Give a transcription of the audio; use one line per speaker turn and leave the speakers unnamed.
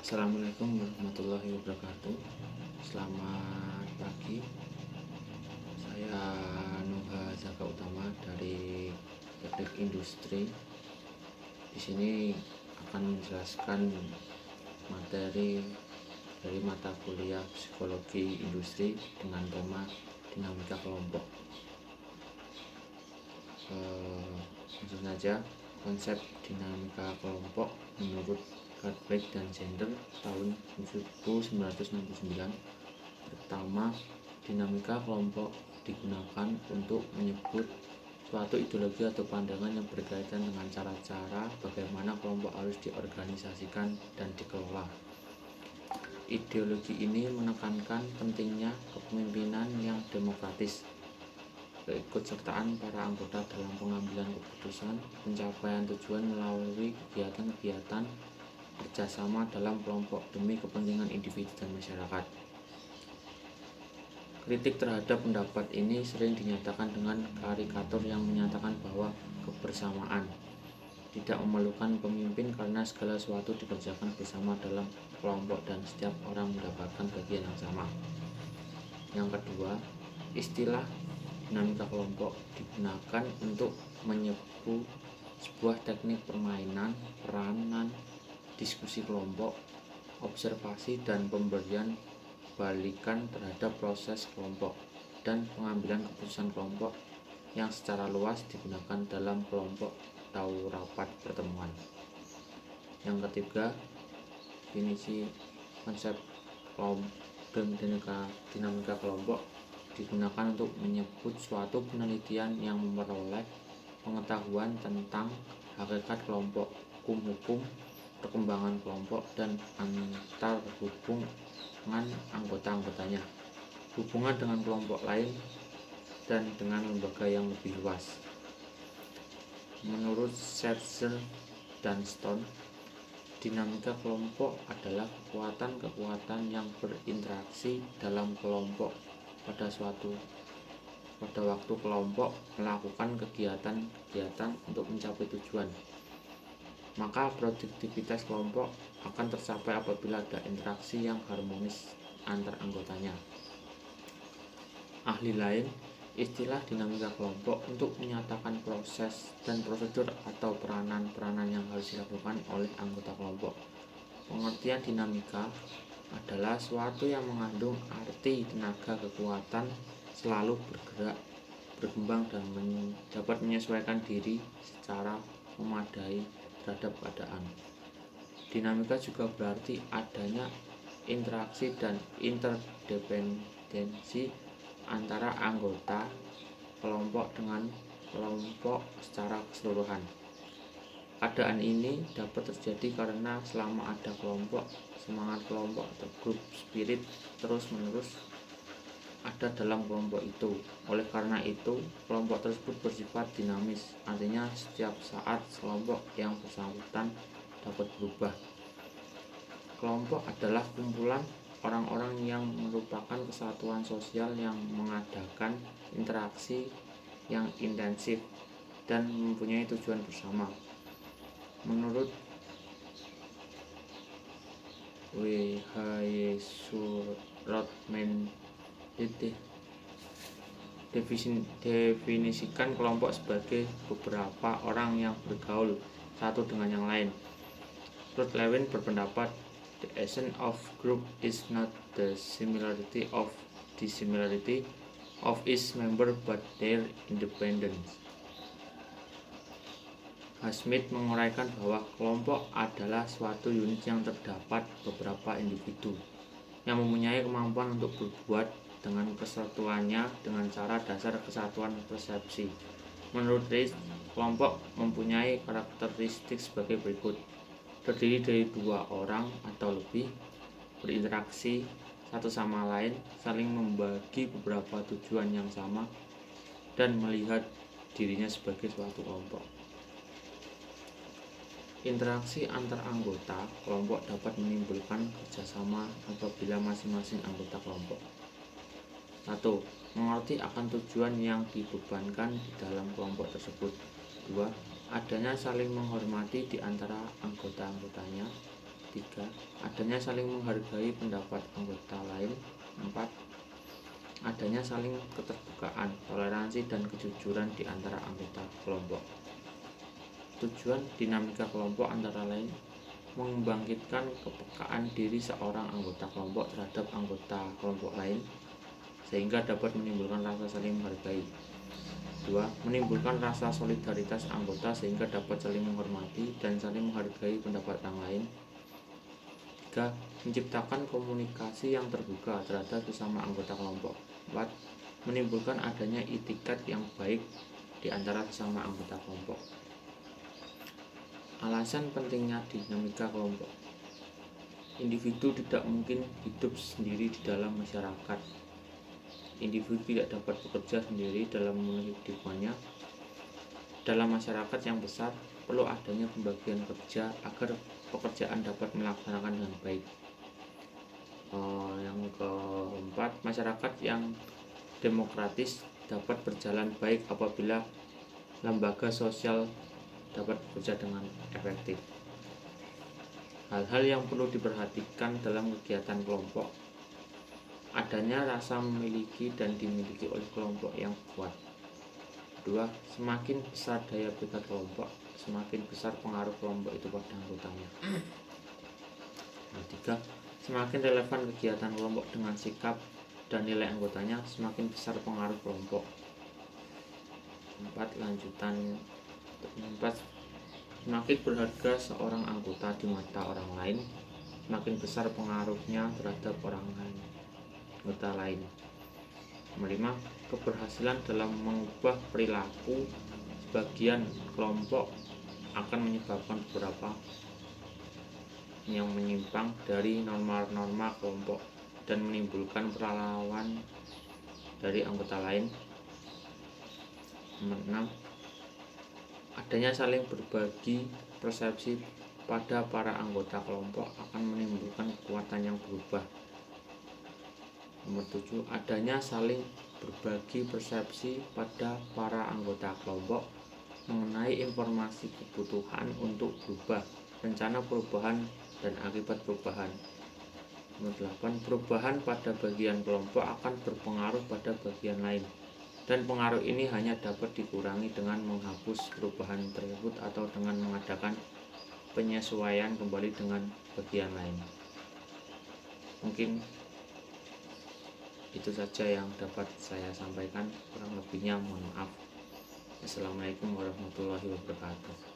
Assalamualaikum warahmatullahi wabarakatuh. Selamat pagi. Saya Nuha Zaka Utama dari Teknik Industri. Di sini akan menjelaskan materi dari mata kuliah Psikologi Industri dengan tema dinamika kelompok. Langsung saja, konsep dinamika kelompok menurut Cartwright dan Gender tahun 1969. Pertama, dinamika kelompok digunakan untuk menyebut suatu ideologi atau pandangan yang berkaitan dengan cara-cara bagaimana kelompok harus diorganisasikan dan dikelola. Ideologi ini menekankan pentingnya kepemimpinan yang demokratis, keikutsertaan para anggota dalam pengambilan keputusan, pencapaian tujuan melalui kegiatan-kegiatan kerjasama dalam kelompok demi kepentingan individu dan masyarakat. Kritik terhadap pendapat ini sering dinyatakan dengan karikatur yang menyatakan bahwa kebersamaan tidak memerlukan pemimpin karena segala sesuatu dikerjakan bersama dalam kelompok dan setiap orang mendapatkan bagian yang sama. Yang kedua, istilah dinamika kelompok digunakan untuk menyebut sebuah teknik permainan, peranan, diskusi kelompok, observasi dan pemberian balikan terhadap proses kelompok dan pengambilan keputusan kelompok yang secara luas digunakan dalam kelompok atau rapat pertemuan. Yang ketiga, definisi konsep dinamika kelompok digunakan untuk menyebut suatu penelitian yang memperoleh pengetahuan tentang hakikat kelompok, hukum-hukum, perkembangan kelompok, dan antar hubungan anggota-anggotanya, hubungan dengan kelompok lain, dan dengan lembaga yang lebih luas. Menurut Scherzer dan Stone, dinamika kelompok adalah kekuatan-kekuatan yang berinteraksi dalam kelompok pada waktu kelompok melakukan kegiatan-kegiatan untuk mencapai tujuan. Maka produktivitas kelompok akan tercapai apabila ada interaksi yang harmonis antar anggotanya. Ahli lain, istilah dinamika kelompok untuk menyatakan proses dan prosedur atau peranan-peranan yang harus dilakukan oleh anggota kelompok. Pengertian dinamika adalah suatu yang mengandung arti tenaga kekuatan selalu bergerak, berkembang, dan dapat menyesuaikan diri secara memadai terhadap keadaan. Dinamika juga berarti adanya interaksi dan interdependensi antara anggota kelompok dengan kelompok secara keseluruhan. Keadaan ini dapat terjadi karena selama ada kelompok, semangat kelompok atau group spirit terus-menerus ada dalam kelompok itu. Oleh karena itu, kelompok tersebut bersifat dinamis, artinya setiap saat kelompok yang bersangkutan dapat berubah. Kelompok adalah kumpulan orang-orang yang merupakan kesatuan sosial yang mengadakan interaksi yang intensif dan mempunyai tujuan bersama. Menurut W.H. Surotman, definisikan kelompok sebagai beberapa orang yang bergaul satu dengan yang lain. Ruth Lewin berpendapat, the essence of group is not the similarity of its member but their independence. Smith menguraikan bahwa kelompok adalah suatu unit yang terdapat beberapa individu yang mempunyai kemampuan untuk berbuat dengan kesatuannya dengan cara dasar kesatuan persepsi. Menurut Rees, kelompok mempunyai karakteristik sebagai berikut: terdiri dari dua orang atau lebih, berinteraksi satu sama lain, saling membagi beberapa tujuan yang sama, dan melihat dirinya sebagai suatu kelompok. Interaksi antar anggota kelompok dapat menimbulkan kerjasama apabila masing-masing anggota kelompok 1. Mengerti akan tujuan yang dibebankan di dalam kelompok tersebut. 2. Adanya saling menghormati di antara anggota-anggotanya. 3. Adanya saling menghargai pendapat anggota lain. 4. Adanya saling keterbukaan, toleransi, dan kejujuran di antara anggota kelompok. Tujuan dinamika kelompok antara lain membangkitkan kepekaan diri seorang anggota kelompok terhadap anggota kelompok lain sehingga dapat menimbulkan rasa saling menghargai. 2. Menimbulkan rasa solidaritas anggota sehingga dapat saling menghormati dan saling menghargai pendapat orang lain. 3. Menciptakan komunikasi yang terbuka terhadap sesama anggota kelompok. 4. Menimbulkan adanya itikat yang baik di antara sesama anggota kelompok. Alasan pentingnya dinamika kelompok. Individu tidak mungkin hidup sendiri di dalam masyarakat. Individu tidak dapat bekerja sendiri dalam memenuhi kehidupannya. Dalam masyarakat yang besar, perlu adanya pembagian kerja agar pekerjaan dapat melaksanakan dengan baik. Yang keempat, masyarakat yang demokratis dapat berjalan baik apabila lembaga sosial dapat bekerja dengan efektif. Hal-hal yang perlu diperhatikan dalam kegiatan kelompok. Adanya rasa memiliki dan dimiliki oleh kelompok yang kuat. 2. Semakin besar daya pikat kelompok, semakin besar pengaruh kelompok itu pada anggotanya. 3. Semakin relevan kegiatan kelompok dengan sikap dan nilai anggotanya, semakin besar pengaruh kelompok. 4. Semakin berharga seorang anggota di mata orang lain, semakin besar pengaruhnya terhadap anggota lain. 5. Keberhasilan dalam mengubah perilaku sebagian kelompok akan menyebabkan beberapa yang menyimpang dari norma-norma kelompok dan menimbulkan perlawanan dari anggota lain. 6. Adanya saling berbagi persepsi pada para anggota kelompok akan menimbulkan kekuatan yang berubah. 7. Adanya saling berbagi persepsi pada para anggota kelompok mengenai informasi kebutuhan untuk berubah, rencana perubahan, dan akibat perubahan. 8. Perubahan pada bagian kelompok akan berpengaruh pada bagian lain, dan pengaruh ini hanya dapat dikurangi dengan menghapus perubahan tersebut atau dengan mengadakan penyesuaian kembali dengan bagian lain. Mungkin itu saja yang dapat saya sampaikan, kurang lebihnya mohon maaf. Assalamualaikum warahmatullahi wabarakatuh.